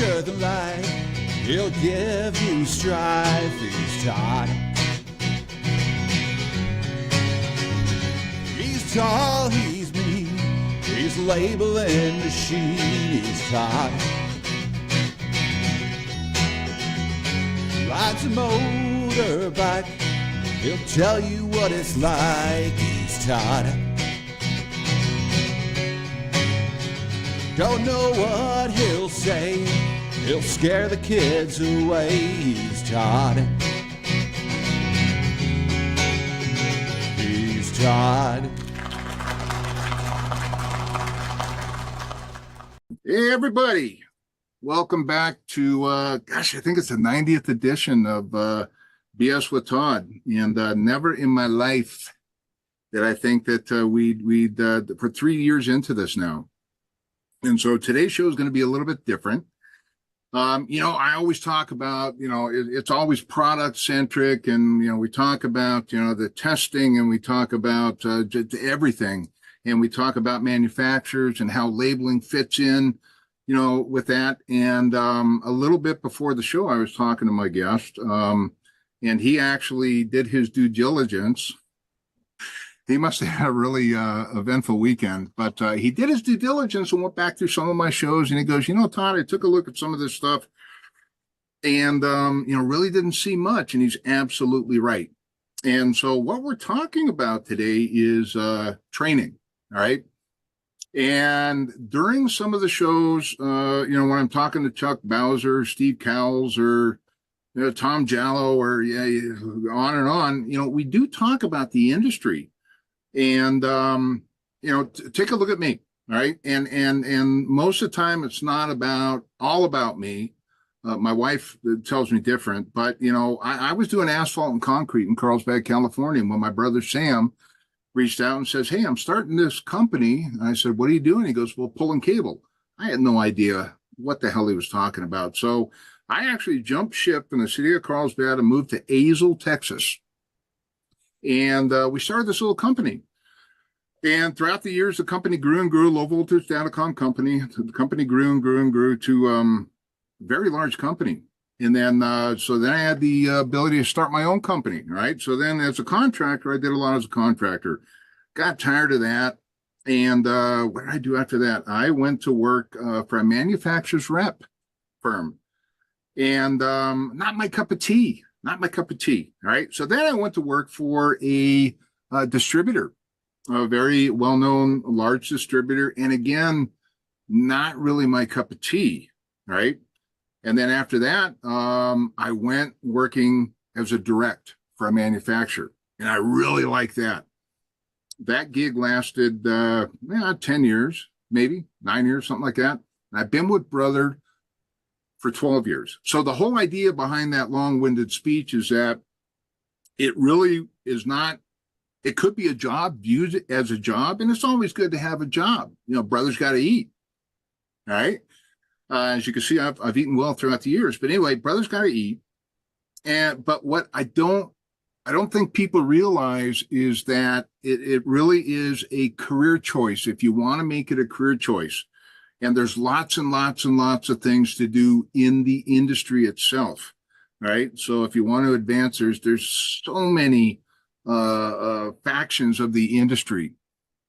under the light. He'll give you strife. He's Todd. He's tall, he's mean, he's labeling machine. He's Todd. Rides a motorbike, he'll tell you what it's like. He's Todd. Don't know what he'll say, he'll scare the kids away. He's Todd. He's Todd. Hey, everybody. Welcome back to, I think it's the 90th edition of BS with Todd. And never in my life did I think that we'd for 3 years into this now. And so today's show is going to be a little bit different. I always talk about, it's always product centric, and, we talk about, the testing, and we talk about everything. And we talk about manufacturers and how labeling fits in, with that. And a little bit before the show, I was talking to my guest, and he actually did his due diligence. He must have had a really eventful weekend, but he did his due diligence and went back through some of my shows. And he goes, Todd, I took a look at some of this stuff and, really didn't see much. And he's absolutely right. And so what we're talking about today is training. All right. And during some of the shows, when I'm talking to Chuck Bowser, Steve Cowles, or Tom Jallo, or on and on, we do talk about the industry. And, take a look at me, all right? And most of the time, it's not all about me. My wife tells me different, but, I was doing asphalt and concrete in Carlsbad, California, when my brother Sam reached out and says, hey, I'm starting this company. And I said, what are you doing? He goes, well, pulling cable. I had no idea what the hell he was talking about. So I actually jumped ship in the city of Carlsbad and moved to Azle, Texas. And we started this little company. And throughout the years, the company grew and grew, low voltage datacom company. The company grew and grew and grew to a very large company. And then, so then I had the ability to start my own company, right? So then as a contractor, I did a lot as a contractor. Got tired of that. And what did I do after that? I went to work for a manufacturer's rep firm. And not my cup of tea. Not my cup of tea, right? So then I went to work for a distributor, a very well-known large distributor. And again, not really my cup of tea, right? And then after that, I went working as a direct for a manufacturer. And I really like that. That gig lasted 10 years, maybe 9 years, something like that. And I've been with Brother for 12 years. So the whole idea behind that long-winded speech is that it really is not, it could be a job, viewed as a job, and it's always good to have a job. Brother's got to eat, all right? As you can see, I've eaten well throughout the years, but anyway, Brother's got to eat. But what I don't think people realize is that it really is a career choice. If you want to make it a career choice, and there's lots and lots and lots of things to do in the industry itself, right? So if you want to advance, there's so many factions of the industry.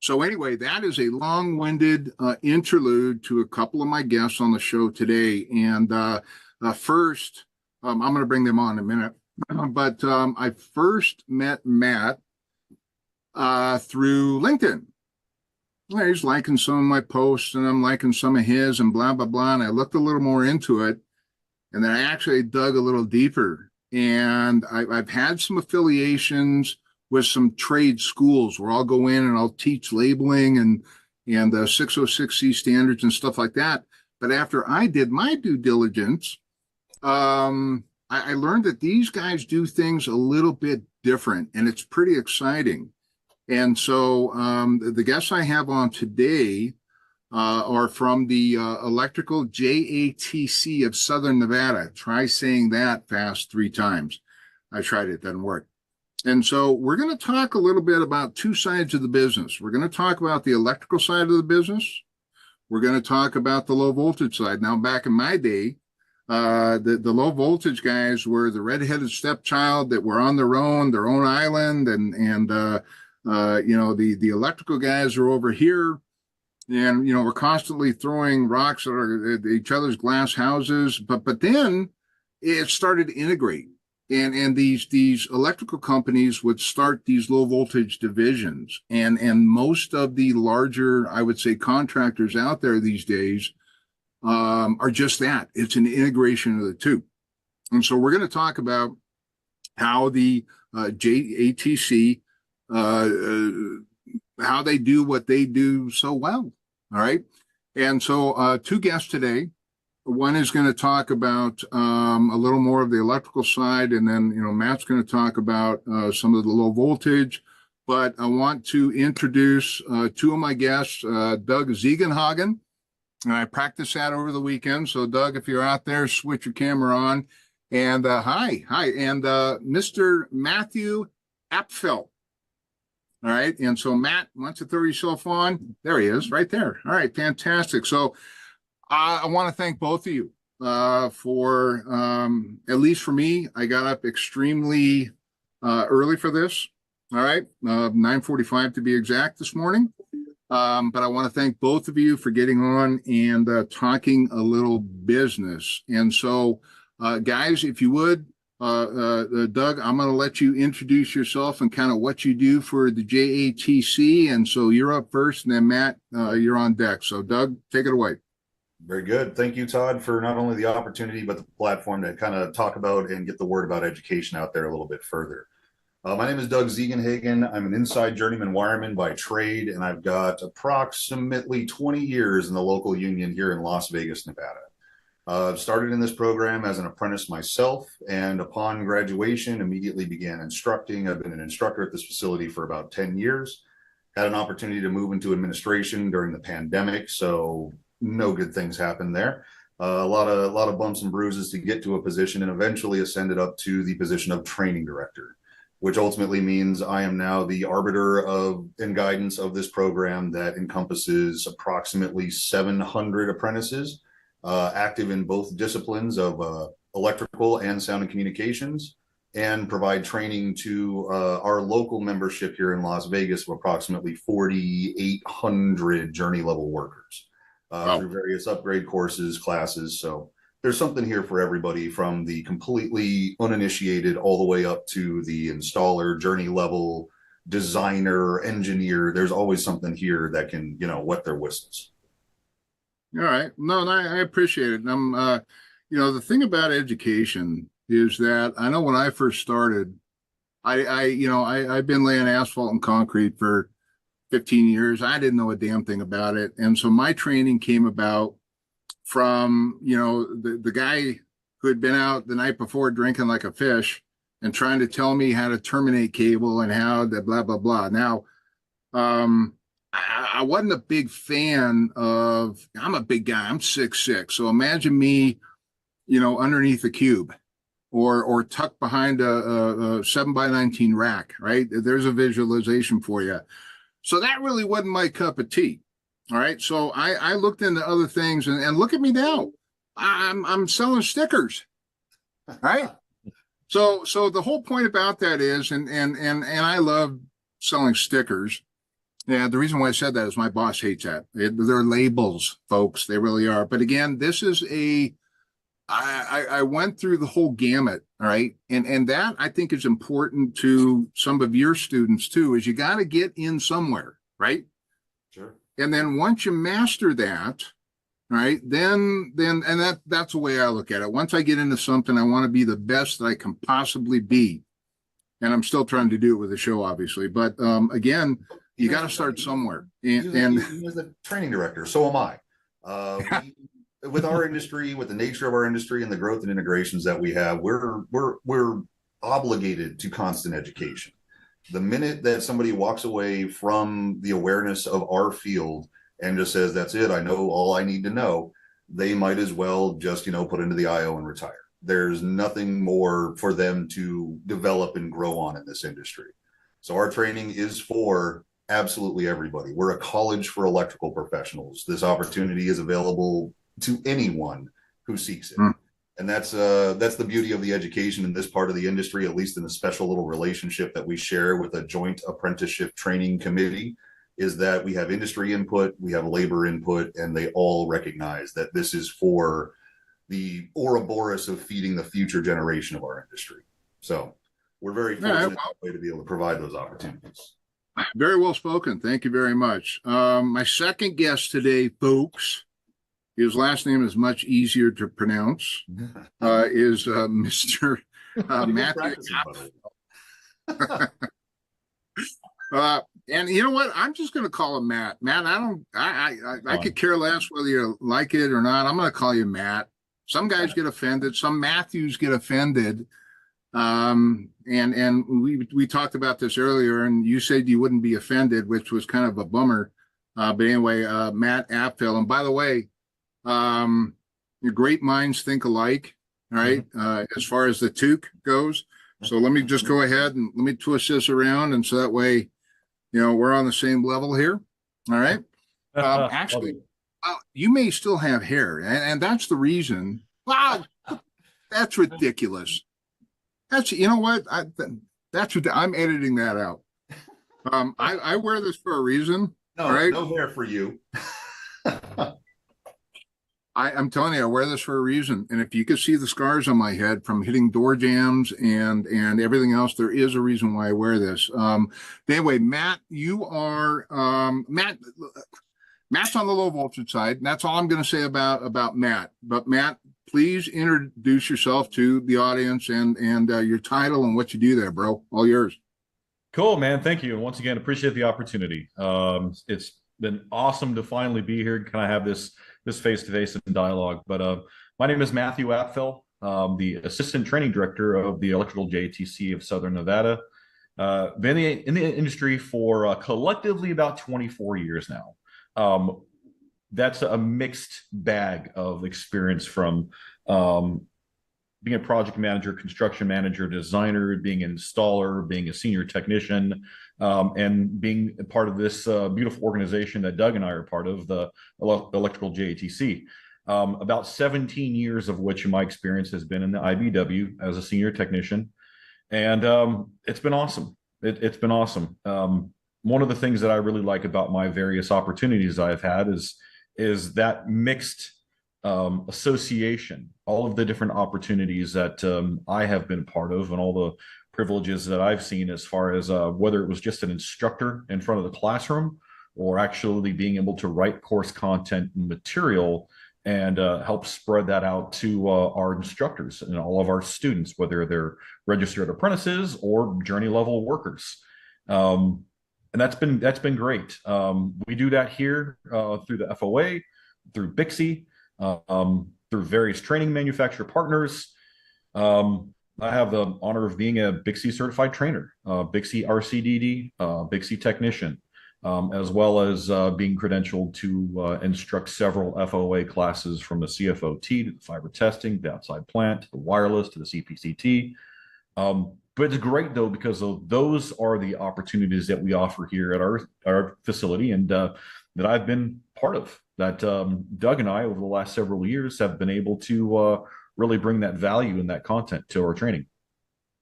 So anyway, that is a long-winded interlude to a couple of my guests on the show today. And first, I'm going to bring them on in a minute. But I first met Matt through LinkedIn. He's liking some of my posts, and I'm liking some of his, and blah, blah, blah. And I looked a little more into it, and then I actually dug a little deeper. And I've had some affiliations with some trade schools where I'll go in and I'll teach labeling and 606C standards and stuff like that. But after I did my due diligence, I learned that these guys do things a little bit different, and it's pretty exciting. And so the guests I have on today are from the electrical JATC of Southern Nevada. Try saying that fast 3 times. I tried it, doesn't work. And so we're going to talk a little bit about 2 sides of the business. We're going to talk about the electrical side of the business. We're going to talk about the low voltage side. Now, back in my day, The low voltage guys were the redheaded stepchild that were on their own island, and the electrical guys are over here, and we're constantly throwing rocks at each other's glass houses. But then it started to integrate, and these electrical companies would start these low voltage divisions, and most of the larger, I would say, contractors out there these days are just that. It's an integration of the two. And so we're going to talk about how the JATC, how they do what they do so well. All right. And so two guests today. One is going to talk about a little more of the electrical side, and then Matt's going to talk about some of the low voltage. But I want to introduce two of my guests, Doug Ziegenhagen. And I practiced that over the weekend. So, Doug, if you're out there, switch your camera on. And hi. And Mr. Matthew Apfel. All right. And so, Matt, once you throw yourself on, there he is, right there. All right. Fantastic. So, I want to thank both of you for, at least for me, I got up extremely early for this. All right. 9:45 to be exact this morning. But I want to thank both of you for getting on and talking a little business. And so, guys, if you would, Doug, I'm going to let you introduce yourself and kind of what you do for the JATC. And so you're up first, and then Matt, you're on deck. So, Doug, take it away. Very good. Thank you, Todd, for not only the opportunity, but the platform to kind of talk about and get the word about education out there a little bit further. My name is Doug Ziegenhagen. I'm an inside journeyman wireman by trade, and I've got approximately 20 years in the local union here in Las Vegas, Nevada. I've started in this program as an apprentice myself, and upon graduation, immediately began instructing. I've been an instructor at this facility for about 10 years. Had an opportunity to move into administration during the pandemic, so no good things happened there. A lot of bumps and bruises to get to a position, and eventually ascended up to the position of training director, which ultimately means I am now the arbiter of and guidance of this program that encompasses approximately 700 apprentices, active in both disciplines of electrical and sound and communications, and provide training to our local membership here in Las Vegas of approximately 4,800 journey level workers through various upgrade courses, classes. So there's something here for everybody, from the completely uninitiated all the way up to the installer, journey level, designer, engineer. There's always something here that can, wet their whistles. All right. No, I appreciate it. And I'm, the thing about education is that I know when I first started, I've been laying asphalt and concrete for 15 years. I didn't know a damn thing about it. And so my training came about from, the guy who had been out the night before drinking like a fish and trying to tell me how to terminate cable and how the blah, blah, blah. Now, I wasn't a big fan of, I'm a big guy, I'm 6'6". So imagine me, underneath a cube or tucked behind a 7x19 rack, right? There's a visualization for you. So that really wasn't my cup of tea. All right. So I looked into other things, and look at me now. I'm selling stickers. Right. So the whole point about that is, and I love selling stickers. Yeah, the reason why I said that is my boss hates that. They're labels, folks. They really are. But again, this is I went through the whole gamut. All right. And that I think is important to some of your students too, is you got to get in somewhere. Right. Sure. And then once you master that, right, then that's the way I look at it. Once I get into something, I want to be the best that I can possibly be. And I'm still trying to do it with the show, obviously. But again, you got to start somewhere. And as the training director, so am I. With our industry, with the nature of our industry and the growth and integrations that we have, we're obligated to constant education. The minute that somebody walks away from the awareness of our field and just says, that's it, I know all I need to know, they might as well just, put into the IO and retire. There's nothing more for them to develop and grow on in this industry. So our training is for absolutely everybody. We're a college for electrical professionals. This opportunity is available to anyone who seeks it. And that's the beauty of the education in this part of the industry, at least in the special little relationship that we share with a joint apprenticeship training committee, is that we have industry input, we have labor input, and they all recognize that this is for the Ouroboros of feeding the future generation of our industry. So we're very fortunate to be able to provide those opportunities. Very well spoken. Thank you very much. My second guest today, folks, his last name is much easier to pronounce, is Mr. Matthew Apfel. And you know what? I'm just going to call him Matt. Matt, I could care less whether you like it or not. I'm going to call you Matt. Some guys get offended. Some Matthews get offended. And we talked about this earlier, and you said you wouldn't be offended, which was kind of a bummer. But anyway, Matt Apfel. And by the way, your great minds think alike, all right, as far as the toque goes. So let me just go ahead and let me twist this around, and so that way, you know, we're on the same level here. All right. Actually, you may still have hair, and that's the reason. Wow, that's ridiculous. That's, you know what? That's what I'm editing that out. I wear this for a reason. No, right? No hair for you. I'm telling you, I wear this for a reason. And if you could see the scars on my head from hitting door jams and everything else, there is a reason why I wear this. Anyway, Matt, you are Matt's on the low voltage side. And that's all I'm going to say about Matt. But Matt, please introduce yourself to the audience and your title and what you do there, bro. All yours. Cool, man. Thank you. And once again, appreciate the opportunity. It's been awesome to finally be here. Can I have this face-to-face and dialogue? But my name is Matthew Apfel, the Assistant Training Director of the Electrical JATC of Southern Nevada. Been in the industry for collectively about 24 years now. That's a mixed bag of experience from being a project manager, construction manager, designer, being an installer, being a senior technician, and being a part of this beautiful organization that Doug and I are part of, the Electrical JATC. About 17 years of which my experience has been in the IBW as a senior technician. And it's been awesome. It's been awesome. One of the things that I really like about my various opportunities I've had is that mixed association, all of the different opportunities that I have been part of, and all the privileges that I've seen, as far as whether it was just an instructor in front of the classroom, or actually being able to write course content and material and help spread that out to our instructors and all of our students, whether they're registered apprentices or journey level workers. And that's been great. We do that here through the FOA, through Bixie, through various training manufacturer partners. I have the honor of being a Bixie certified trainer, Bixie RCDD, Bixie technician, as well as being credentialed to instruct several FOA classes, from the CFOT to the fiber testing, the outside plant, to the wireless, to the CPCT. But it's great, though, because those are the opportunities that we offer here at our facility, and that I've been part of, that Doug and I, over the last several years, have been able to really bring that value and that content to our training.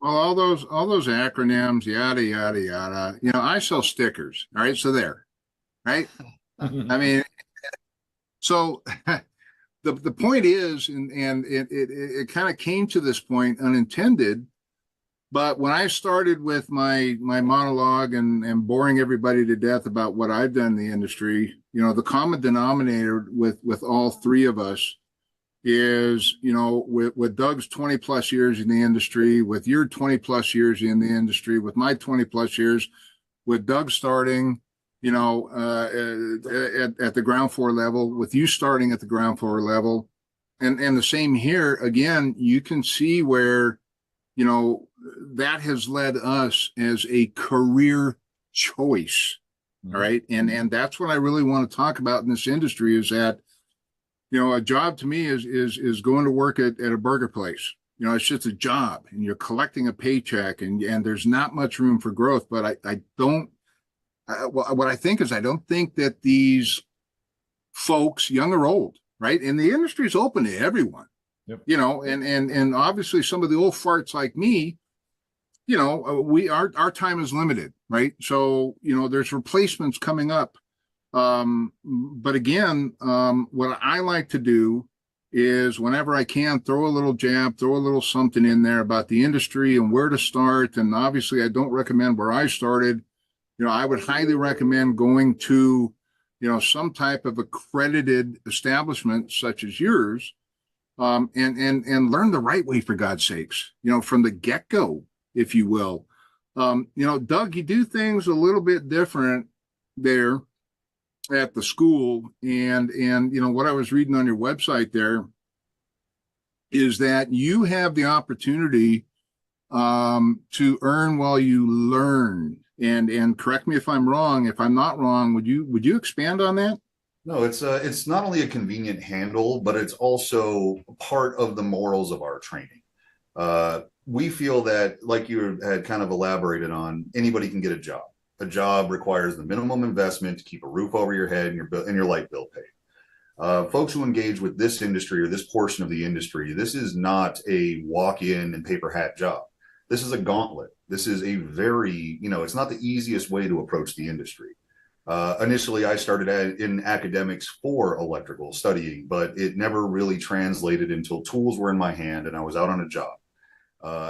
Well, all those acronyms, yada, yada, yada. You know, I sell stickers. All right. So there, right? I mean, so the point is, and it kind of came to this point unintended, but when I started with my monologue and boring everybody to death about what I've done in the industry, you know, the common denominator with all three of us is, you know, with Doug's 20 plus years in the industry, with your 20 plus years in the industry, with my 20 plus years, with Doug starting, you know, at the ground floor level, with you starting at the ground floor level, and the same here. Again, you can see where, you know, that has led us as a career choice. All right. And that's what I really want to talk about in this industry, is that, you know, a job to me is going to work at a burger place. You know, it's just a job, and you're collecting a paycheck, and there's not much room for growth. But what I think is, I don't think that these folks, young or old, right, and the industry is open to everyone, Yep. You know, and obviously some of the old farts like me, you know, our time is limited, right? So, you know, there's replacements coming up. But again, what I like to do is whenever I can throw a little jab, throw a little something in there about the industry and where to start. And obviously I don't recommend where I started. You know, I would highly recommend going to, you know, some type of accredited establishment such as yours, and learn the right way, for God's sakes, you know, from the get-go, if you will. You know, Doug, you do things a little bit different there at the school. And you know, what I was reading on your website there is that you have the opportunity to earn while you learn. And correct me if I'm wrong. If I'm not wrong, would you expand on that? No, it's not only a convenient handle, but it's also part of the morals of our training. We feel that, like you had kind of elaborated on, anybody can get a job. A job requires the minimum investment to keep a roof over your head and your light bill paid. Folks who engage with this industry or this portion of the industry, this is not a walk-in and paper hat job. This is a gauntlet. This is a very, you know, it's not the easiest way to approach the industry. Initially, I started in academics for electrical studying, but it never really translated until tools were in my hand and I was out on a job.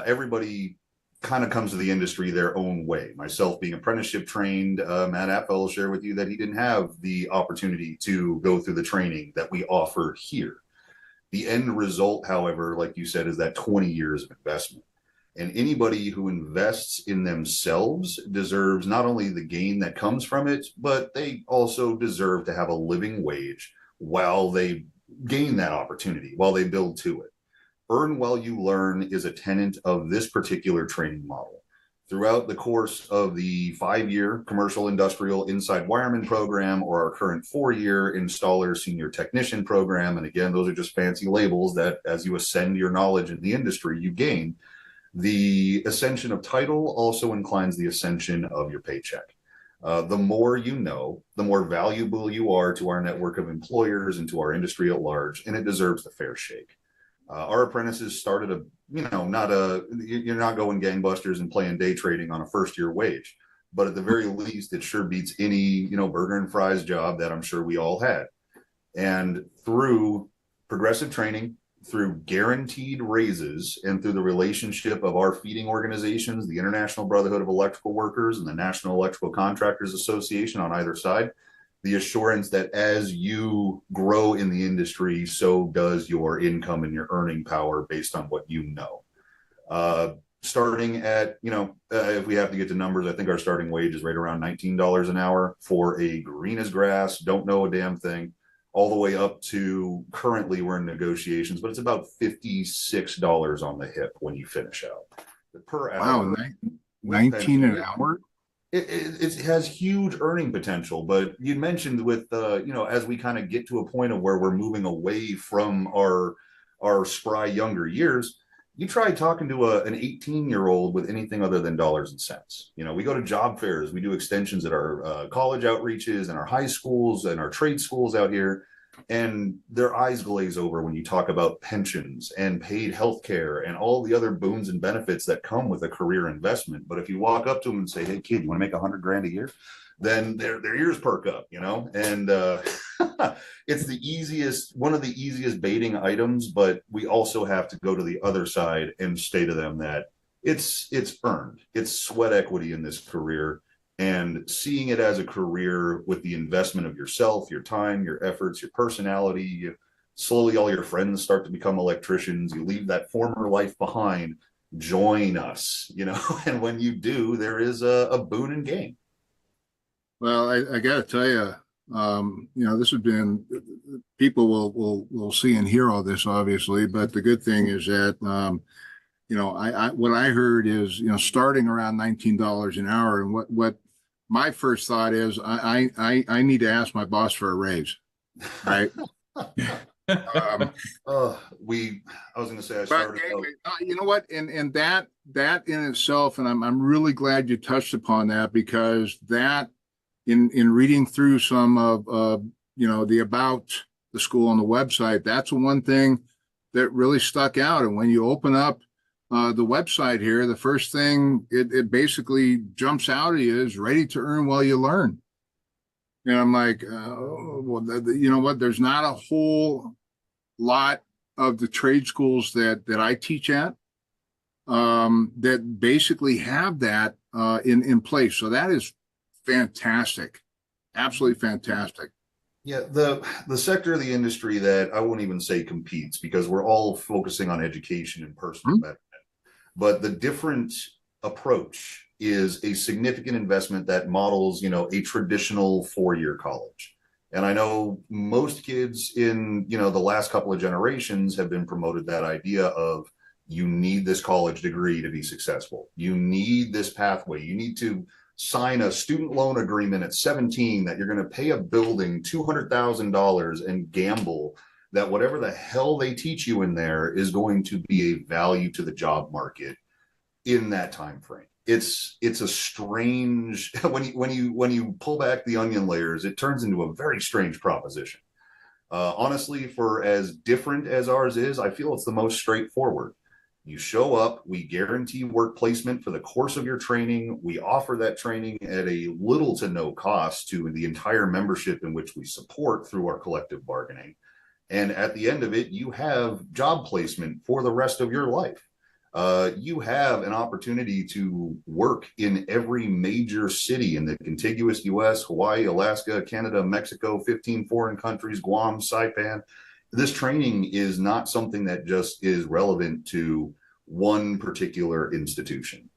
Everybody kind of comes to the industry their own way. Myself being apprenticeship trained, Matt Apfel will share with you that he didn't have the opportunity to go through the training that we offer here. The end result, however, like you said, is that 20 years of investment. And anybody who invests in themselves deserves not only the gain that comes from it, but they also deserve to have a living wage while they gain that opportunity, while they build to it. Earn while you learn is a tenet of this particular training model. Throughout the course of the 5-year commercial industrial inside wireman program or our current 4-year installer senior technician program, and again, those are just fancy labels that as you ascend your knowledge in the industry, you gain. The ascension of title also inclines the ascension of your paycheck. The more you know, the more valuable you are to our network of employers and to our industry at large, and it deserves the fair shake. Our apprentices started you're not going gangbusters and playing day trading on a first-year wage, but at the very least, it sure beats any, you know, burger and fries job that I'm sure we all had. And through progressive training, through guaranteed raises, and through the relationship of our feeding organizations, the International Brotherhood of Electrical Workers and the National Electrical Contractors Association on either side, the assurance that as you grow in the industry, so does your income and your earning power based on what you know. Starting at, you know, if we have to get to numbers, I think our starting wage is right around $19 an hour for a green as grass, don't know a damn thing, all the way up to currently we're in negotiations, but it's about $56 on the hip when you finish out. Per hour. Wow, 19 an hour? It has huge earning potential, but you mentioned with, you know, as we kind of get to a point of where we're moving away from our spry younger years, you try talking to an 18-year-old with anything other than dollars and cents. You know, we go to job fairs, we do extensions at our college outreaches and our high schools and our trade schools out here, and their eyes glaze over when you talk about pensions and paid health care and all the other boons and benefits that come with a career investment. But if you walk up to them and say, hey, kid, you want to make $100,000 a year? Then their ears perk up, you know, and it's one of the easiest baiting items, but we also have to go to the other side and say to them that it's earned, it's sweat equity in this career, and seeing it as a career with the investment of yourself, your time, your efforts, your personality. Slowly all your friends start to become electricians. You leave that former life behind, join us, you know, and when you do, there is a boon and gain. Well, I got to tell you, you know, this has been, people will see and hear all this, obviously, but the good thing is that, you know, what I heard is, you know, starting around $19 an hour, and what my first thought is, I need to ask my boss for a raise, right? I was going to say, I started. But anyway, you know what? And that in itself, and I'm really glad you touched upon that, because that, in reading through some of you know, the about the school on the website, that's one thing that really stuck out. And when you open up the website here, the first thing it basically jumps out at you is ready to earn while you learn. And I'm like, well, you know what? There's not a whole lot of the trade schools that I teach at that basically have that in place. So that is fantastic, absolutely fantastic. Yeah, the sector of the industry that I won't even say competes, because we're all focusing on education and personal betterment, but the different approach is a significant investment that models, you know, a traditional 4-year college. And I know most kids in, you know, the last couple of generations have been promoted that idea of, you need this college degree to be successful. You need this pathway. You need to sign a student loan agreement at 17 that you're going to pay a building $200,000 and gamble that whatever the hell they teach you in there is going to be a value to the job market in that time frame. It's a strange, when you pull back the onion layers, it turns into a very strange proposition. Honestly, for as different as ours is, I feel it's the most straightforward. You show up, we guarantee work placement for the course of your training. We offer that training at a little to no cost to the entire membership, in which we support through our collective bargaining. And at the end of it, you have job placement for the rest of your life. You have an opportunity to work in every major city in the contiguous US, Hawaii, Alaska, Canada, Mexico, 15 foreign countries, Guam, Saipan. This training is not something that just is relevant to one particular institution.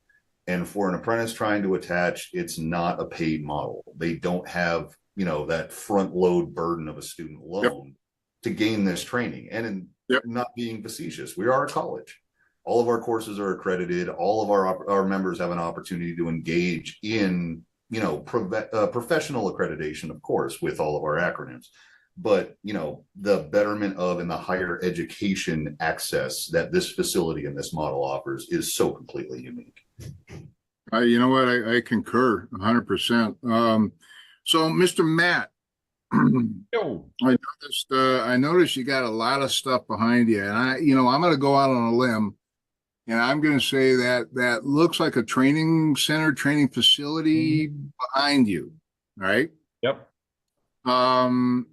And for an apprentice trying to attach, it's not a paid model. They don't have, you know, that front load burden of a student loan to gain this training. And not being facetious, we are a college. All of our courses are accredited. All of our members have an opportunity to engage in, you know, professional accreditation, of course, with all of our acronyms. But, you know, the betterment of and the higher education access that this facility and this model offers is so completely unique. You know what? I concur 100%. So, Mr. Matt, I noticed you got a lot of stuff behind you, and I'm going to go out on a limb, and I'm going to say that looks like a training center, training facility behind you, right? Yep.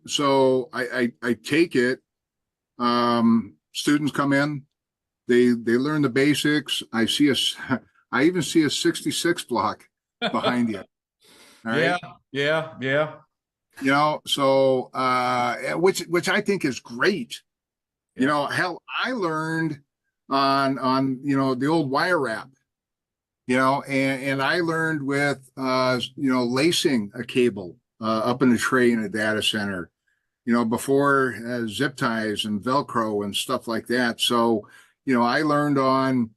So I take it, students come in, they learn the basics. I even see a 66 block behind you. All right? Yeah. You know, so, which I think is great. Yeah. You know, hell, I learned on, you know, the old wire wrap, you know, and I learned with, you know, lacing a cable up in a tray in a data center, you know, before zip ties and Velcro and stuff like that. So, you know, I learned on,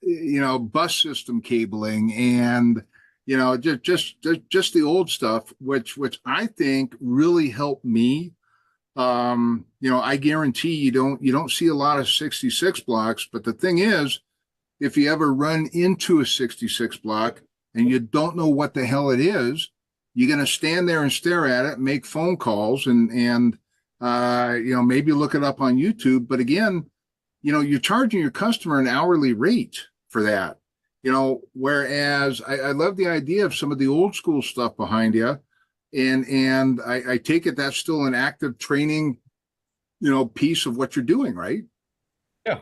you know, bus system cabling and, you know, just the old stuff, which I think really helped me. You know, I guarantee you don't see a lot of 66 blocks, but the thing is, if you ever run into a 66 block and you don't know what the hell it is, you're going to stand there and stare at it, make phone calls, and you know, maybe look it up on YouTube. But again, you know, you're charging your customer an hourly rate for that. You know, whereas I love the idea of some of the old school stuff behind you, and I take it that's still an active training, you know, piece of what you're doing, right? Yeah.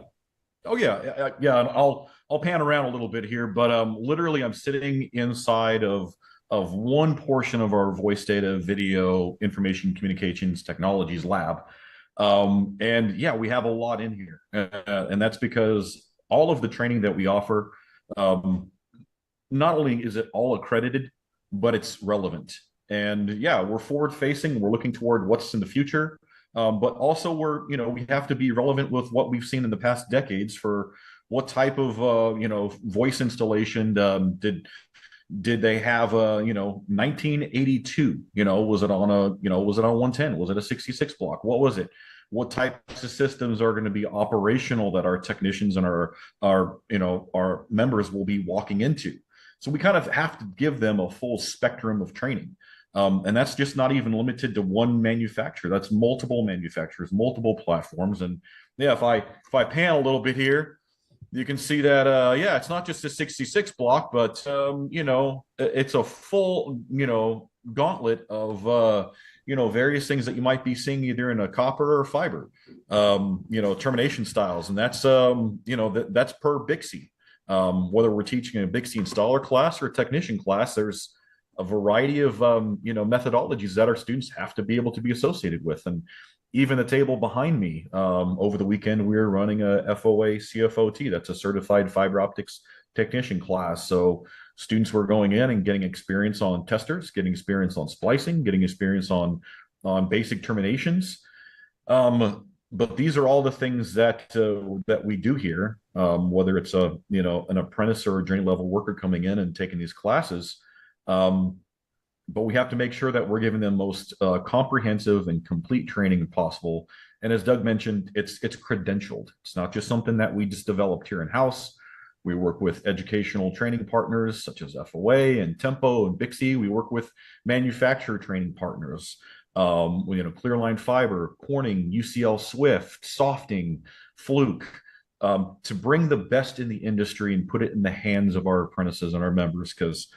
Oh yeah. And I'll pan around a little bit here, but literally I'm sitting inside of one portion of our voice data, video, information communications technologies lab. And yeah, we have a lot in here. And that's because all of the training that we offer, not only is it all accredited, but it's relevant. And yeah, we're forward facing, we're looking toward what's in the future. But also we have to be relevant with what we've seen in the past decades for what type of, voice installation did they have 1982, was it on 110? Was it a 66 block? What was it? What types of systems are going to be operational that our technicians and our members will be walking into? So we kind of have to give them a full spectrum of training. And that's just not even limited to one manufacturer. That's multiple manufacturers, multiple platforms. And yeah, if I pan a little bit here, you can see that yeah, it's not just a 66 block, but it's a full gauntlet of various things that you might be seeing either in a copper or fiber, termination styles, and that's that's per Bixie. Whether we're teaching a Bixie installer class or a technician class, there's a variety of methodologies that our students have to be able to be associated with. And even the table behind me, over the weekend, we were running a FOA CFOT. That's a certified fiber optics technician class. So students were going in and getting experience on testers, getting experience on splicing, getting experience on basic terminations. But these are all the things that we do here, whether it's an apprentice or a journey level worker coming in and taking these classes. But we have to make sure that we're giving them most comprehensive and complete training possible. And as Doug mentioned, it's credentialed. It's not just something that we just developed here in-house. We work with educational training partners such as FOA and Tempo and Bixie. We work with manufacturer training partners, Clearline Fiber, Corning, UCL Swift, Softing, Fluke, to bring the best in the industry and put it in the hands of our apprentices and our members, because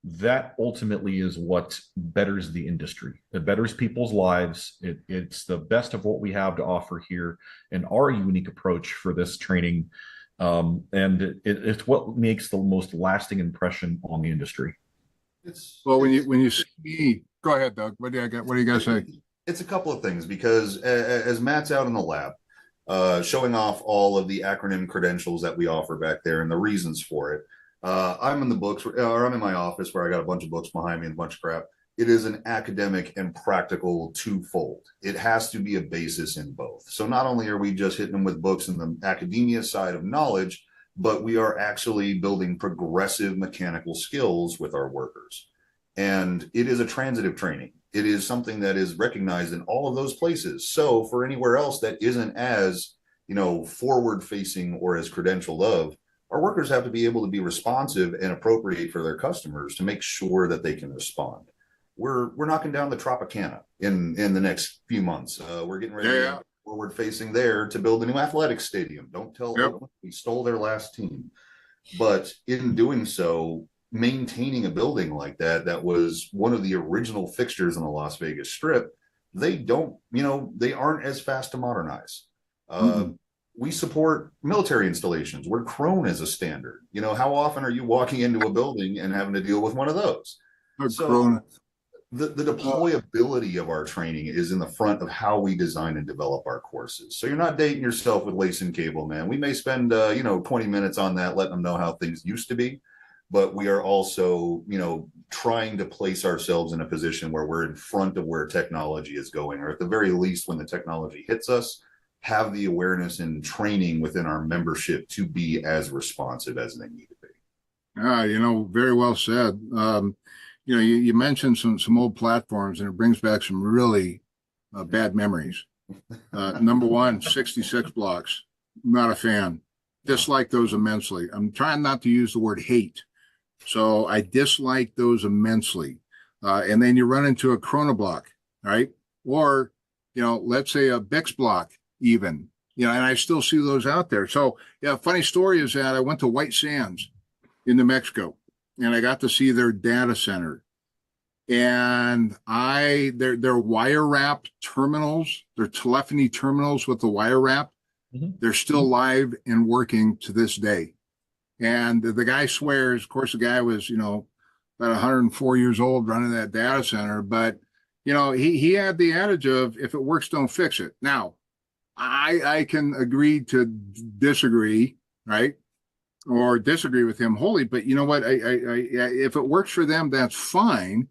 that ultimately is what betters the industry. It betters people's lives. It's the best of what we have to offer here in our unique approach for this training. And it's what makes the most lasting impression on the industry. When you see me, go ahead, Doug. What do you guys say? It's a couple of things, because as Matt's out in the lab, showing off all of the acronym credentials that we offer back there and the reasons for it. I'm in the books, or I'm in my office where I got a bunch of books behind me and a bunch of crap. It is an academic and practical twofold. It has to be a basis in both. So not only are we just hitting them with books in the academia side of knowledge, but we are actually building progressive mechanical skills with our workers. And it is a transitive training. It is something that is recognized in all of those places. So for anywhere else that isn't as, forward facing or as credentialed of, our workers have to be able to be responsive and appropriate for their customers to make sure that they can respond. We're knocking down the Tropicana in the next few months. We're getting ready to forward facing there to build a new athletics stadium. Don't tell Oakland we stole their last team. But in doing so, maintaining a building like that was one of the original fixtures on the Las Vegas Strip, they aren't as fast to modernize. We support military installations where Crone is a standard. How often are you walking into a building and having to deal with one of those? So the deployability of our training is in the front of how we design and develop our courses. So you're not dating yourself with lace and cable, man. We may spend 20 minutes on that, letting them know how things used to be, but we are also trying to place ourselves in a position where we're in front of where technology is going, or at the very least, when the technology hits us, have the awareness and training within our membership to be as responsive as they need to be. Very well said. You mentioned some old platforms, and it brings back some really bad memories. Number one, 66 blocks. Not a fan. Dislike those immensely. I'm trying not to use the word hate. So I dislike those immensely. And then you run into a chronoblock, right? Or, let's say a Bix block even, and I still see those out there. So yeah, funny story is that I went to White Sands in New Mexico, and I got to see their data center. And their wire wrap terminals, their telephony terminals with the wire wrap, they're still live and working to this day. And the guy swears, of course, the guy was, about 104 years old running that data center, but he had the adage of, if it works, don't fix it. Now, I can agree to disagree, right? Or disagree with him wholly, but you know what? If it works for them, that's fine.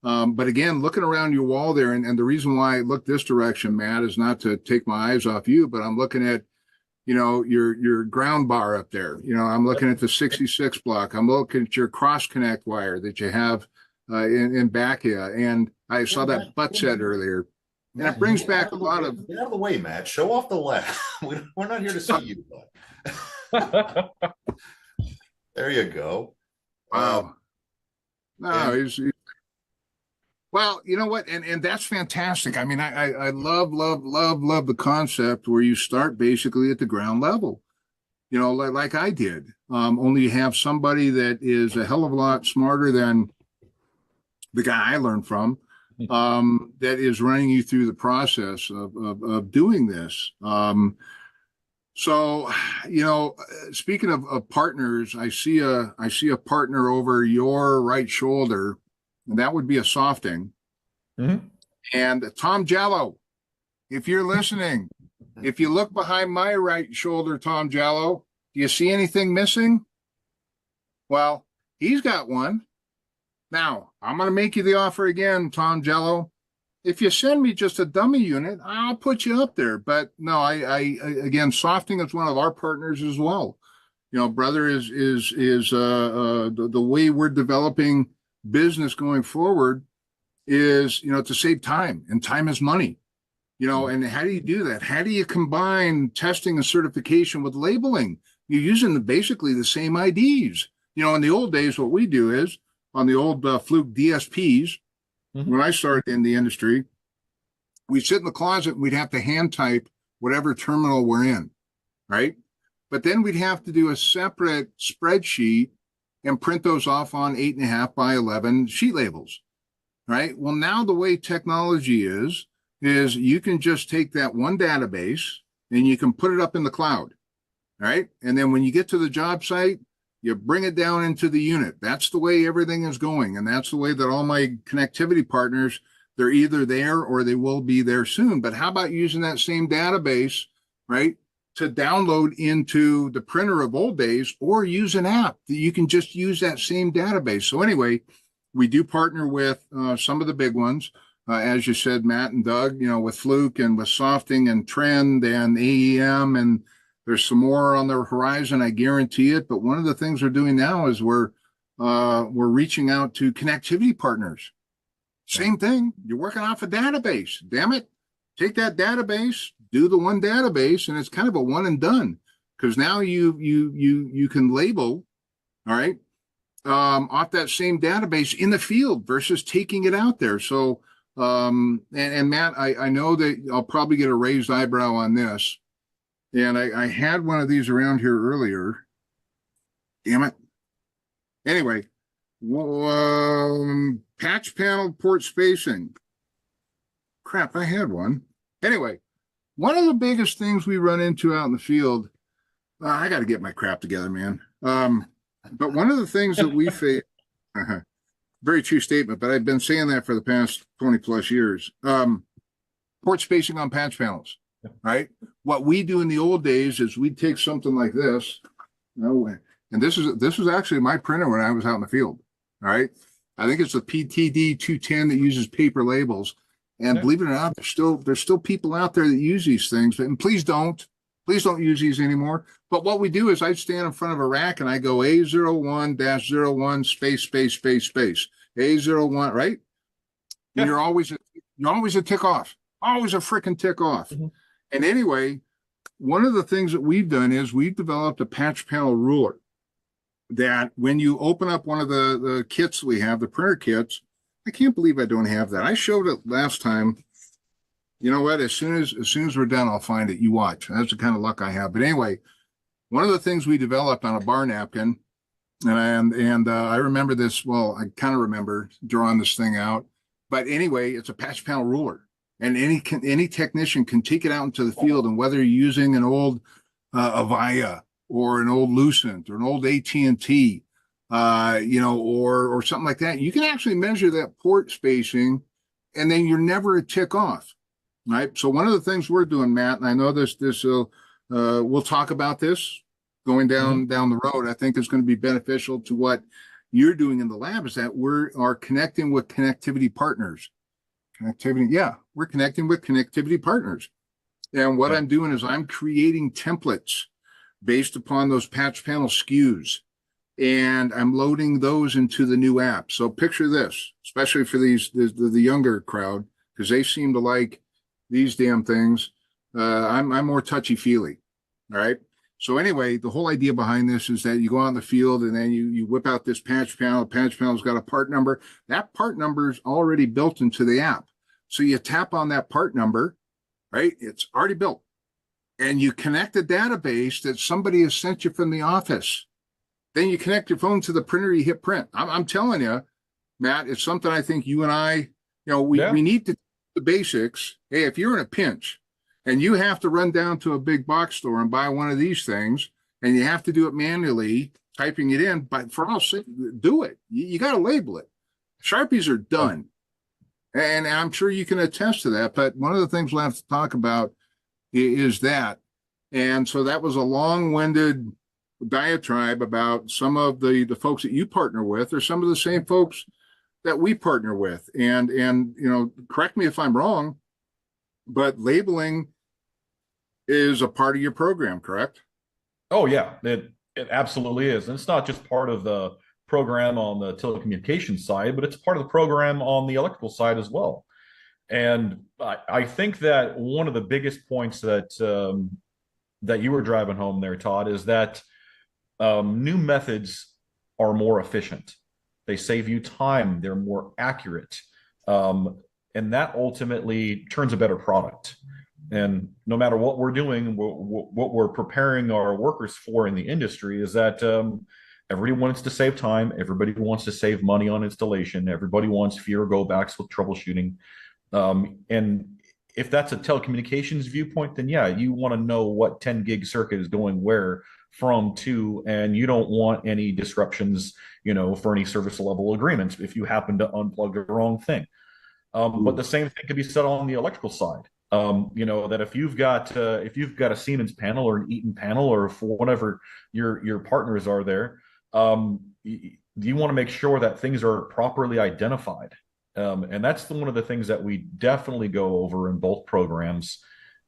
But again, looking around your wall there, and the reason why I look this direction, Matt, is not to take my eyes off you, but I'm looking at, your ground bar up there. I'm looking at the 66 block. I'm looking at your cross connect wire that you have in back here. And I saw that butt set earlier. And it brings back a lot of... Get out of the way, Matt. Show off the lab. We're not here to see you, bud. There you go. Wow. No, Well, you know what? And that's fantastic. I mean, I love, love, love, love the concept where you start basically at the ground level, you know, like I did. Only you have somebody that is a hell of a lot smarter than the guy I learned from, that is running you through the process of doing this. So, you know, speaking of partners, I see a partner over your right shoulder, and that would be a softing. Mhm. And Tom Jallo, if you're listening, if you look behind my right shoulder, Tom Jallo, do you see anything missing? Well, he's got one. Now, I'm going to make you the offer again, Tom Jallo. If you send me just a dummy unit, I'll put you up there. But no, I again, Softing is one of our partners as well. You know, brother is the way we're developing business going forward is, you know, to save time, and time is money. You know, and how do you do that? How do you combine testing and certification with labeling? You're using basically the same IDs. You know, in the old days, what we do is on the old Fluke DSPs, when I started in the industry, we'd sit in the closet and we'd have to hand type whatever terminal we're in, right? But then we'd have to do a separate spreadsheet and print those off on 8.5 by 11 sheet labels, right? Well, now the way technology is you can just take that one database and you can put it up in the cloud, right? And then when you get to the job site, you bring it down into the unit. That's the way everything is going. And that's the way that all my connectivity partners, they're either there or they will be there soon. But how about using that same database, right, to download into the printer of old days, or use an app that you can just use that same database? So anyway, we do partner with some of the big ones. As you said, Matt and Doug, you know, with Fluke and with Softing and Trend and AEM, and there's some more on the horizon, I guarantee it. But one of the things we're doing now is we're reaching out to connectivity partners. Same thing. You're working off a database. Damn it. Take that database, do the one database, and it's kind of a one and done. Because now you can label, all right, off that same database in the field versus taking it out there. So and Matt, I know that I'll probably get a raised eyebrow on this. And I had one of these around here earlier. Damn it. Anyway, patch panel port spacing. Crap, I had one. Anyway, one of the biggest things we run into out in the field, I got to get my crap together, man. But one of the things that we face, very true statement, but I've been saying that for the past 20 plus years. Port spacing on patch panels. Right. What we do in the old days is we'd take something like this. No, and this was actually my printer when I was out in the field. All right. I think it's the PTD 210 that uses paper labels. And believe it or not, there's still people out there that use these things. And please don't use these anymore. But what we do is I stand in front of a rack and I go A01-01 space. A01, right? Yeah. And you're always a tick off. Always a freaking tick off. And anyway, one of the things that we've done is we've developed a patch panel ruler that when you open up one of the kits we have, the printer kits, I can't believe I don't have that. I showed it last time. You know what? As soon as we're done, I'll find it. You watch. That's the kind of luck I have. But anyway, one of the things we developed on a bar napkin, and I remember this. Well, I kind of remember drawing this thing out. But anyway, it's a patch panel ruler. And any technician can take it out into the field, and whether you're using an old Avaya or an old Lucent or an old AT&T, you know, or something like that, you can actually measure that port spacing, and then you're never a tick off, right? So one of the things we're doing, Matt, and I know we'll talk about this going down the road. I think is going to be beneficial to what you're doing in the lab, is that we are connecting with connectivity partners. Connectivity, yeah, we're connecting with connectivity partners. And what I'm doing is I'm creating templates based upon those patch panel SKUs, and I'm loading those into the new app. So picture this, especially for the younger crowd, because they seem to like these damn things. I'm more touchy-feely, all right? So anyway, the whole idea behind this is that you go out in the field and then you whip out this patch panel. The patch panel's got a part number. That part number is already built into the app. So you tap on that part number, right? It's already built. And you connect a database that somebody has sent you from the office. Then you connect your phone to the printer, you hit print. I'm telling you, Matt, it's something I think you and I, we need to do the basics. Hey, if you're in a pinch, and you have to run down to a big box store and buy one of these things, and you have to do it manually, typing it in, but for all sake, do it. You got to label it. Sharpies are done. And I'm sure you can attest to that. But one of the things we'll have to talk about is that. And so that was a long-winded diatribe about some of the folks that you partner with or some of the same folks that we partner with. And correct me if I'm wrong, but labeling is a part of your program, correct? Oh yeah, it absolutely is. And it's not just part of the program on the telecommunications side, but it's part of the program on the electrical side as well. And I think that one of the biggest points that that you were driving home there, Todd, is that new methods are more efficient. They save you time. They're more accurate. And that ultimately turns a better product. And no matter what we're doing, what we're preparing our workers for in the industry is that everybody wants to save time. Everybody wants to save money on installation. Everybody wants fewer go backs with troubleshooting. And if that's a telecommunications viewpoint, then yeah, you want to know what 10 gig circuit is going where from to, and you don't want any disruptions, for any service level agreements if you happen to unplug the wrong thing. But the same thing can be said on the electrical side. That if you've got a Siemens panel or an Eaton panel or for whatever your partners are there, you want to make sure that things are properly identified. And that's one of the things that we definitely go over in both programs.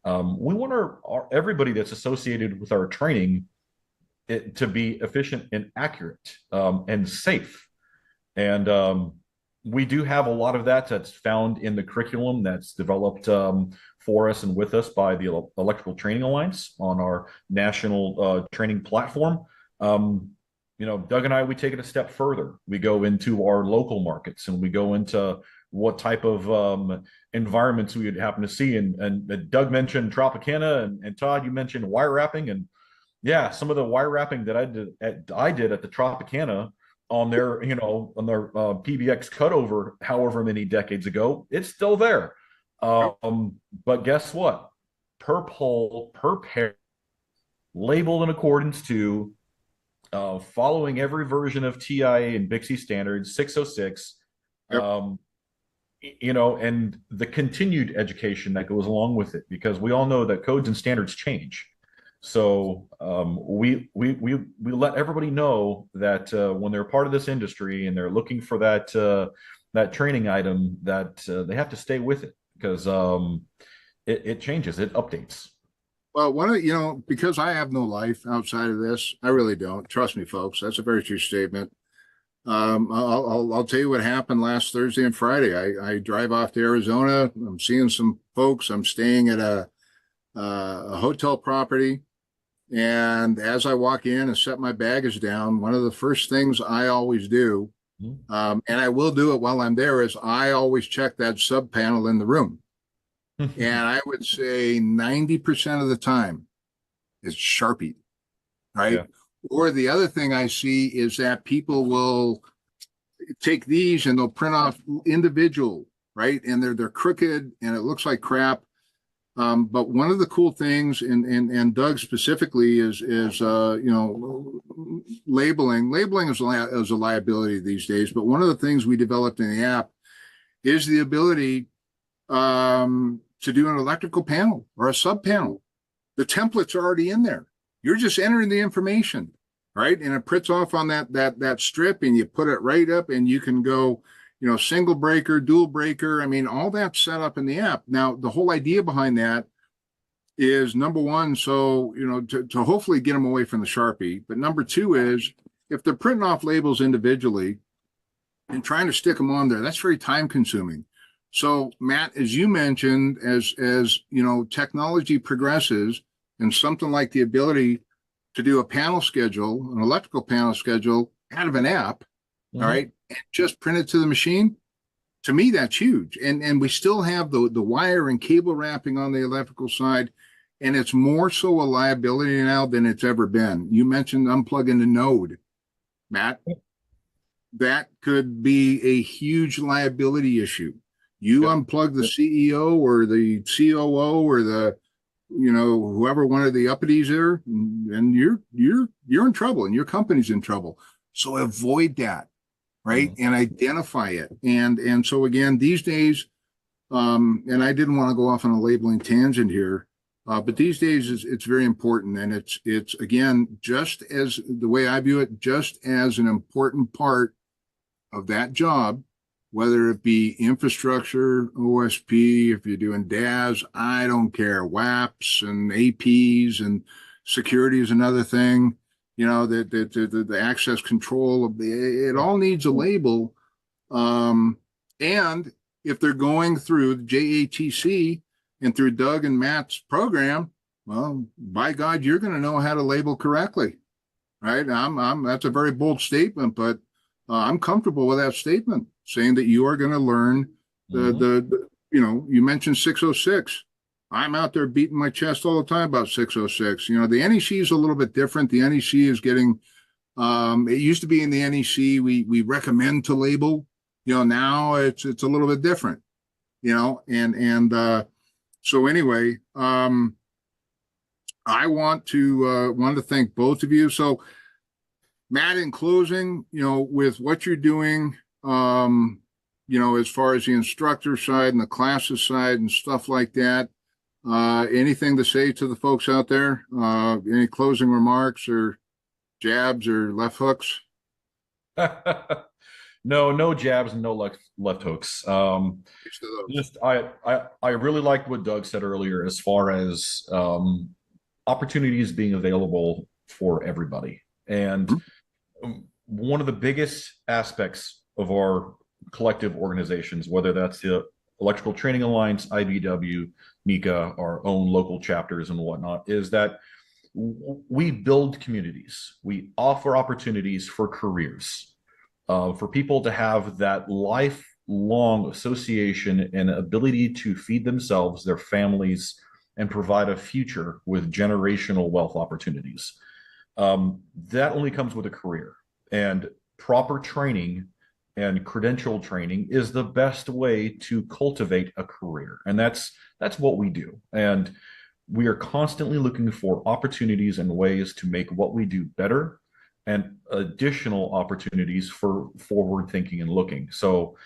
We want everybody that's associated with our training to be efficient and accurate and safe. And we do have a lot of that's found in the curriculum that's developed for us and with us by the Electrical Training Alliance on our national training platform. Doug and I, we take it a step further. We go into our local markets and we go into what type of environments we would happen to see. And Doug mentioned Tropicana, and Todd, you mentioned wire wrapping. And yeah, some of the wire wrapping that I did at the Tropicana on their, PBX cutover, however many decades ago, it's still there. But guess what? Per pole, per pair, labeled in accordance to following every version of TIA and Bixby standards, 606, Yep. And the continued education that goes along with it, because we all know that codes and standards change. So we let everybody know that when they're part of this industry and they're looking for that training item, that they have to stay with it, because it changes, it updates. Well, because I have no life outside of this, I really don't. Trust me, folks. That's a very true statement. I'll tell you what happened last Thursday and Friday. I drive off to Arizona. I'm seeing some folks. I'm staying at a hotel property. And as I walk in and set my baggage down, one of the first things I always do, and I will do it while I'm there, is I always check that sub panel in the room. And I would say 90% of the time it's Sharpie, right? Yeah. Or the other thing I see is that people will take these and they'll print off individual, right? And they're crooked and it looks like crap. But one of the cool things, and Doug specifically, is labeling. Labeling is a liability these days. But one of the things we developed in the app is the ability to do an electrical panel or a sub panel. The template's already in there. You're just entering the information, right? And it prints off on that strip, and you put it right up, and you can go, single breaker, dual breaker. I mean, all that's set up in the app. Now, the whole idea behind that is, number one, so, to hopefully get them away from the Sharpie. But number two is, if they're printing off labels individually and trying to stick them on there, that's very time consuming. So, Matt, as you mentioned, as technology progresses, and something like the ability to do a panel schedule, an electrical panel schedule out of an app, all right, and just print it to the machine. To me, that's huge. And we still have the wire and cable wrapping on the electrical side, and it's more so a liability now than it's ever been. You mentioned unplugging the node, Matt. That could be a huge liability issue. You unplug the CEO or the COO or the, whoever one of the uppities are, and you're in trouble, and your company's in trouble. So avoid that. Right. And identify it. And so again, these days, and I didn't want to go off on a labeling tangent here, but these days it's very important. And it's again, just as the way I view it, just as an important part of that job, whether it be infrastructure, OSP, if you're doing DAS, I don't care, WAPs and APs, and security is another thing. The access control, it all needs a label. And if they're going through the JATC and through Doug and Matt's program, well, by God, you're going to know how to label correctly, right? That's a very bold statement, but I'm comfortable with that statement, saying that you are going to learn you mentioned 606. I'm out there beating my chest all the time about 606. The NEC is a little bit different. The NEC is getting, it used to be in the NEC, we recommend to label, now it's a little bit different, so anyway, I want to thank both of you. So Matt, in closing, with what you're doing, as far as the instructor side and the classes side and stuff like that, anything to say to the folks out there? Any closing remarks or jabs or left hooks? No jabs and no left hooks. Just I really liked what Doug said earlier as far as opportunities being available for everybody. And one of the biggest aspects of our collective organizations, whether that's the Electrical Training Alliance, IBW, NECA, our own local chapters and whatnot, is that we build communities. We offer opportunities for careers, for people to have that lifelong association and ability to feed themselves, their families, and provide a future with generational wealth opportunities. That only comes with a career, and proper training and credential training is the best way to cultivate a career. And that's what we do. And we are constantly looking for opportunities and ways to make what we do better, and additional opportunities for forward thinking and looking. So,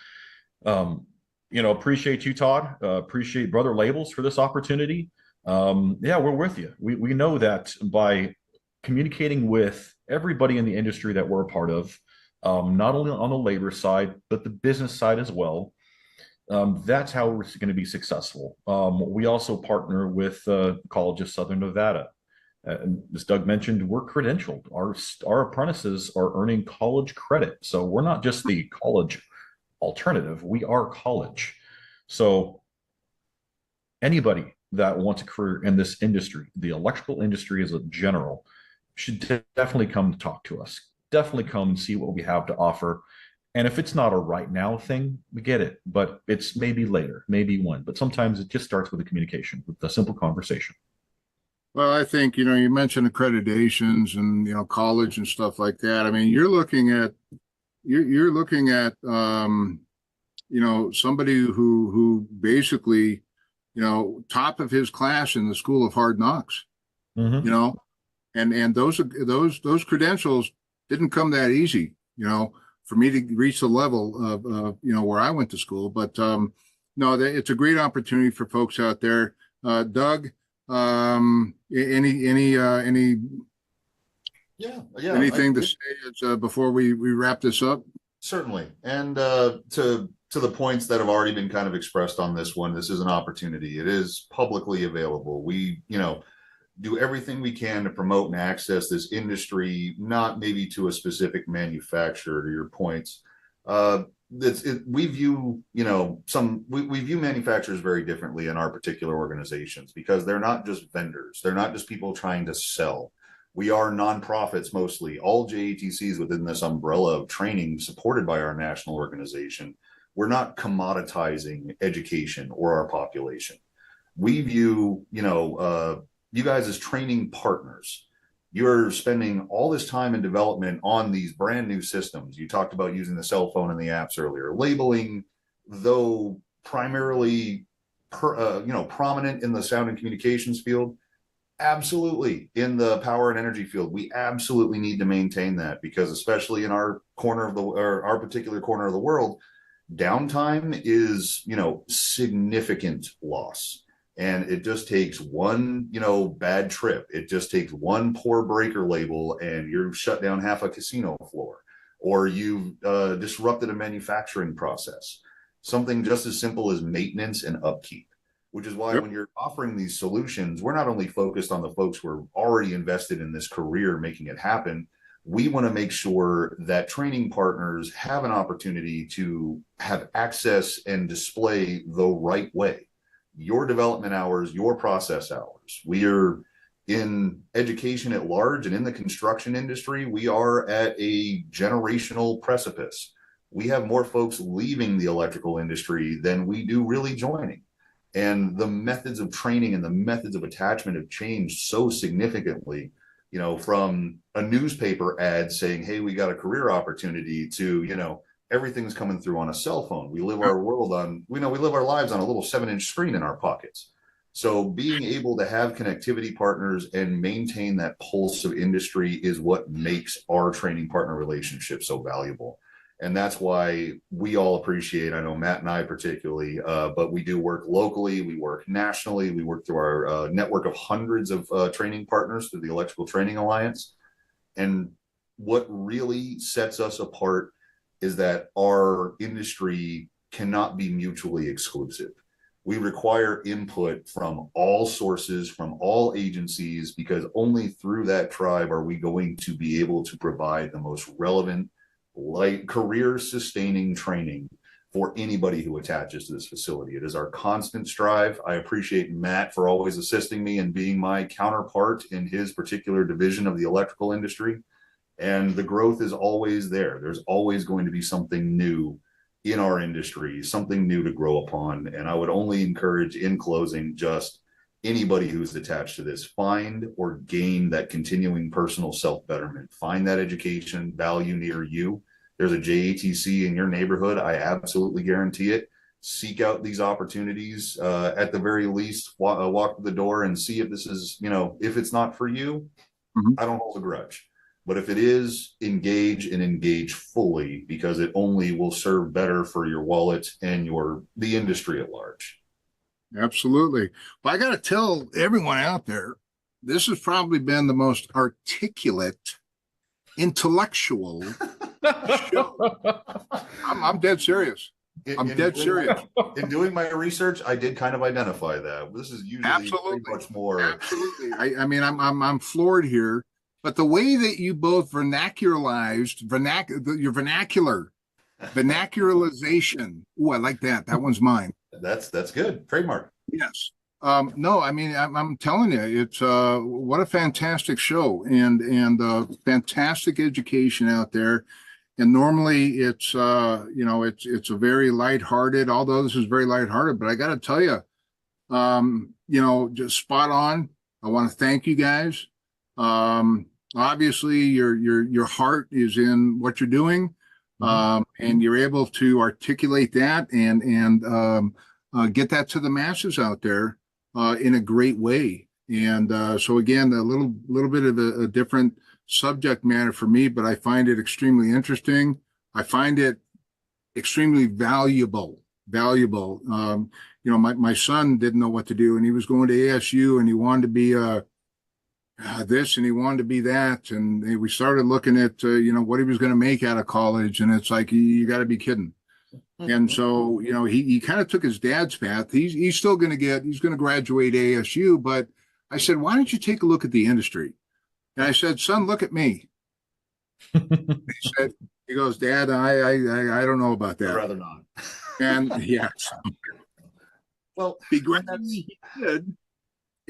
appreciate you, Todd. Appreciate Brother Labels for this opportunity. We're with you. We know that by communicating with everybody in the industry that we're a part of, not only on the labor side, but the business side as well. That's how we're going to be successful. We also partner with College of Southern Nevada. As Doug mentioned, we're credentialed. Our apprentices are earning college credit. So we're not just the college alternative, we are college. So anybody that wants a career in this industry, the electrical industry as a general, should definitely come to talk to us. Definitely come and see what we have to offer. And if it's not a right now thing, we get it, but it's maybe later, maybe when. But sometimes it just starts with a communication, with a simple conversation. Well, I think, you mentioned accreditations and, college and stuff like that. I mean, you're looking at somebody who basically, top of his class in the School of Hard Knocks, and those credentials didn't come that easy, for me to reach the level of where I went to school. But no, it's a great opportunity for folks out there. Doug, anything to say before we wrap this up? Certainly. And to the points that have already been kind of expressed on this one, this is an opportunity. It is publicly available. We, do everything we can to promote and access this industry, not maybe to a specific manufacturer, to your points. We view, we view manufacturers very differently in our particular organizations, because they're not just vendors. They're not just people trying to sell. We are nonprofits mostly. All JATCs within this umbrella of training supported by our national organization. We're not commoditizing education or our population. We view, you guys as training partners. You're spending all this time in development on these brand new systems. You talked about using the cell phone and the apps earlier. Labeling, though primarily prominent in the sound and communications field, absolutely in the power and energy field, we absolutely need to maintain that, because especially in our our particular corner of the world, downtime is, significant loss. And it just takes one, bad trip. It just takes one poor breaker label and you're shut down half a casino floor, or you've disrupted a manufacturing process. Something just as simple as maintenance and upkeep, which is why when you're offering these solutions, we're not only focused on the folks who are already invested in this career making it happen. We want to make sure that training partners have an opportunity to have access and display the right way. Your development hours, your process hours. We are in education at large, and in the construction industry, we are at a generational precipice. We have more folks leaving the electrical industry than we do really joining. And the methods of training and the methods of attachment have changed so significantly, from a newspaper ad saying, hey, we got a career opportunity, to, everything's coming through on a cell phone. We live our world on, we live our lives on a little 7-inch screen in our pockets. So being able to have connectivity partners and maintain that pulse of industry is what makes our training partner relationship so valuable. And that's why we all appreciate, I know Matt and I particularly, but we do work locally, we work nationally, we work through our network of hundreds of training partners through the Electrical Training Alliance. And what really sets us apart is that our industry cannot be mutually exclusive. We require input from all sources, from all agencies, because only through that tribe are we going to be able to provide the most relevant, career sustaining training for anybody who attaches to this facility. It is our constant strive. I appreciate Matt for always assisting me and being my counterpart in his particular division of the electrical industry. And the growth is always there. There's always going to be something new in our industry, something new to grow upon. And I would only encourage, in closing, just anybody who's attached to this, find or gain that continuing personal self-betterment. Find that education value near you. There's a JATC in your neighborhood. I absolutely guarantee it. Seek out these opportunities. At the very least, walk to the door and see if this is, if it's not for you, I don't hold a grudge. But if it is, engage and engage fully, because it only will serve better for your wallet and the industry at large. Absolutely. Well, I got to tell everyone out there, this has probably been the most articulate, intellectual show. I'm dead serious. I'm dead serious. In doing my research, I did kind of identify that. This is usually pretty much more. Absolutely. I mean, I'm floored here. But the way that you both vernacularized, your vernacularization. Oh, I like that. That one's mine. That's good. Trademark. Yes. No, I mean, I'm telling you, it's what a fantastic show and fantastic education out there. And normally it's it's a very lighthearted, although this is very lighthearted, but I got to tell you, just spot on. I want to thank you guys. Obviously your heart is in what you're doing, and you're able to articulate that and get that to the masses out there in a great way. And so again, a little bit of a different subject matter for me, but I find it extremely interesting. I find it extremely valuable. My son didn't know what to do, and he was going to ASU, and he wanted to be this, and he wanted to be that, and we started looking at what he was going to make out of college, and it's like, you got to be kidding. And so he kind of took his dad's path. He's still going to graduate ASU, but I said, why don't you take a look at the industry? And I said, son, look at me. He goes, Dad, I don't know about that. I'd rather not. And yes, Well, he did.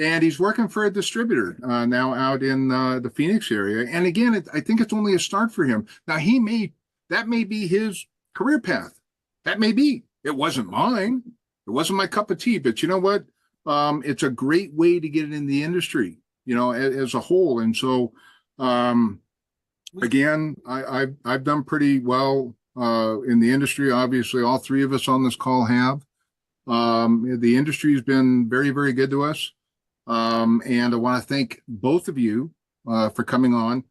and he's working for a distributor now out in the Phoenix area. And again, I think it's only a start for him. Now that may be his career path. That may be. It wasn't mine. It wasn't my cup of tea. But you know what? It's a great way to get in the industry, as a whole. And so, again, I've done pretty well in the industry. Obviously, all three of us on this call have. The industry has been very, very good to us. And I want to thank both of you for coming on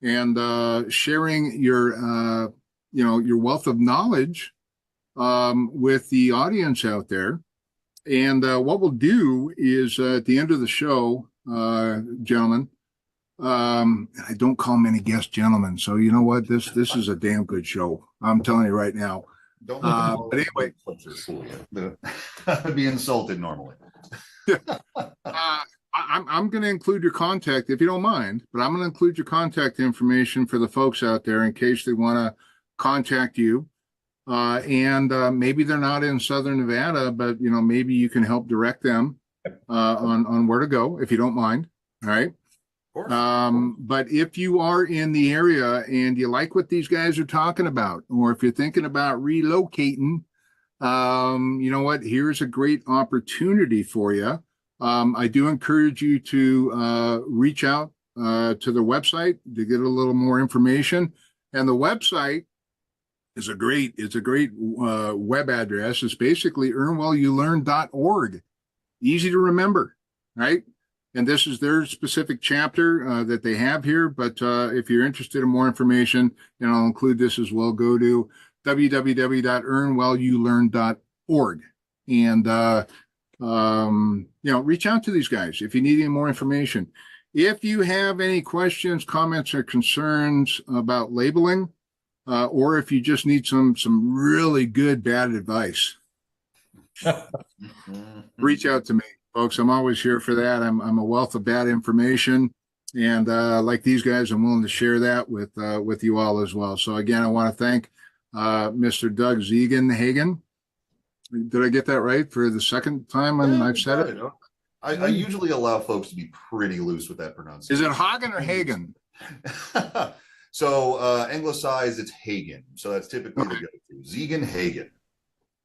and sharing your wealth of knowledge with the audience out there. And what we'll do is at the end of the show, gentlemen, I don't call many guests gentlemen, so you know what? This is a damn good show. I'm telling you right now. Don't but anyway, I'd be insulted normally. I'm going to include your contact if you don't mind, but I'm going to include your contact information for the folks out there in case they want to contact you. And maybe they're not in Southern Nevada, but maybe you can help direct them on where to go if you don't mind. All right. But if you are in the area and you like what these guys are talking about, or if you're thinking about relocating, you know what? Here's a great opportunity for you. I do encourage you to reach out to the website to get a little more information. And the website is a great web address. It's basically earnwellyoulearn.org. Easy to remember, right? And this is their specific chapter that they have here. But if you're interested in more information, and I'll include this as well, go to www.earnwellyoulearn.org and reach out to these guys if you need any more information. If you have any questions, comments, or concerns about labeling, or if you just need some really good bad advice, reach out to me, folks. I'm always here for that. I'm a wealth of bad information, and like these guys, I'm willing to share that with you all as well. So again, I want to thank Mr. Doug Ziegenhagen. Did I get that right for the second time I've said it? I usually allow folks to be pretty loose with that pronunciation. Is it Hagen or Hagen? So anglicized, it's Hagen. So that's typically the go-to. Ziegenhagen.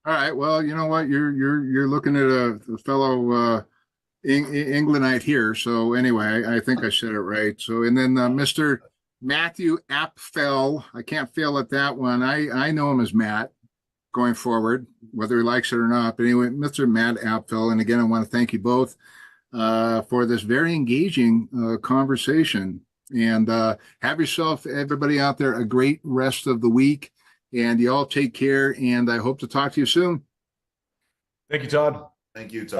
All right. Well, you know what? You're looking at a fellow Englandite here. So anyway, I think I said it right. So and then Mr. Matthew Apfel. I can't fail at that one. I know him as Matt going forward, whether he likes it or not. But anyway, Mr. Matt Apfel. And again, I want to thank you both for this very engaging conversation. And have yourself, everybody out there, a great rest of the week. And you all take care. And I hope to talk to you soon. Thank you, Todd. Thank you, Todd.